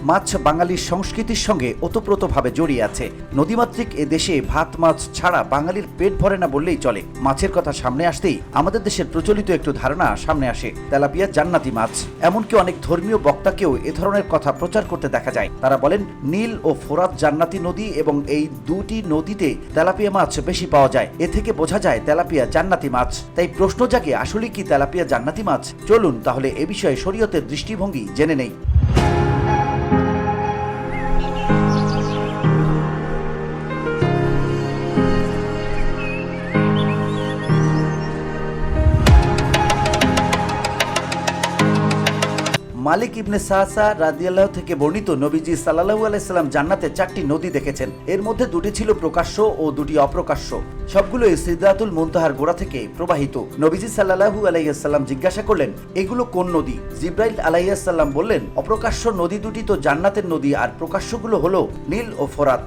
মাছ বাঙালির সংস্কৃতির সঙ্গে ওতপ্রোতভাবে জড়িয়ে আছে। নদীমাতৃক এ দেশে ভাত মাছ ছাড়া বাঙালির পেট ভরে না বললেই চলে। মাছের কথা সামনে আসতেই আমাদের দেশের প্রচলিত একটু ধারণা সামনে আসে, তেলাপিয়া জান্নাতি মাছ। এমনকি অনেক ধর্মীয় বক্তাকেও এ ধরনের কথা প্রচার করতে দেখা যায়। তারা বলেন নীল ও ফোরাত জান্নাতি নদী এবং এই দুটি নদীতে তেলাপিয়া মাছ বেশি পাওয়া যায়। এ থেকে বোঝা যায় তেলাপিয়া জান্নাতি মাছ। তাই প্রশ্ন জাগে, আসলে কি তেলাপিয়া জান্নাতি মাছ? চলুন তাহলে এ বিষয়ে শরীয়তের দৃষ্টিভঙ্গি জেনে নেই। মালিক ইবনে সাসা রাদিয়াল্লাহু থেকে বর্ণিত, নবীজি সাল্লাল্লাহু আলাইহি সাল্লাম জান্নাতে 4টি নদী দেখেছেন। এর মধ্যে 2টি ছিল প্রকাশ্য ও 2টি অপ্রকাশ্য। সবগুলোই সিদরাতুল মুনতাহার গোড়া থেকে প্রবাহিত। নবীজি সাল্লাল্লাহু আলাইহি সাল্লাম জিজ্ঞাসা করলেন, এগুলো কোন নদী? জিবরাইল আলাইহিস সালাম বললেন, অপ্রকাশ্য নদী দুটি তো জান্নাতের নদী, আর প্রকাশ্যগুলো হলো নীল ও ফোরাত।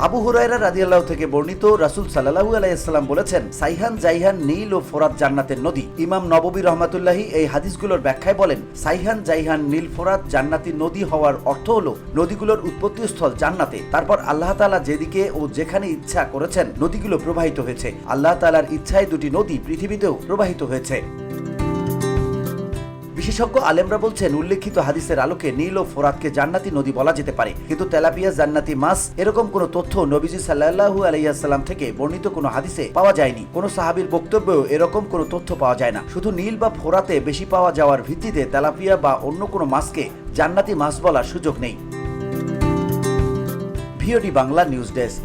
আবু হুরায়রা রাদিয়াল্লাহু থেকে বর্ণিত, রাসূল সাল্লাল্লাহু আলাইহি সাল্লাম বলেছেন, সাইহান জাইহান নীল ও ফোরাত জান্নাতের নদী। ইমাম নববী রাহমাতুল্লাহি এই হাদিসগুলোর ব্যাখ্যায় বলেন, সাইহান জাইহান নীল ফোরাত জান্নাতি নদী হওয়ার অর্থ হলো নদীগুলোর উৎপত্তিস্থল জান্নাতে। তারপর আল্লাহ তাআলা যেদিকে ও যেখানে ইচ্ছা করেছেন নদীগুলো প্রবাহিত হয়েছে। আল্লাহ তাআলার ইচ্ছায় 2টি নদী পৃথিবীতেও প্রবাহিত হয়েছে। বিশেষজ্ঞ আলেমরা বলছেন, উল্লেখিত হাদিসের আলোকে নীল ও ফোরাতকে জান্নাতি নদী বলা যেতে পারে, কিন্তু তেলাপিয়া জান্নাতি মাছ এরকম কোনো তথ্য নবীজি সাল্লাল্লাহু আলাইহি সাল্লাম থেকে বর্ণিত কোনো হাদিসে পাওয়া যায়নি। কোনো সাহাবীর বক্তব্যেও এরকম কোনো তথ্য পাওয়া যায় না। শুধু নীল বা ফোরাতে বেশি পাওয়া যাওয়ার ভিত্তিতে তেলাপিয়া বা অন্য কোনো মাছকে জান্নাতি মাছ বলার সুযোগ নেই। VOD Bangla news desk.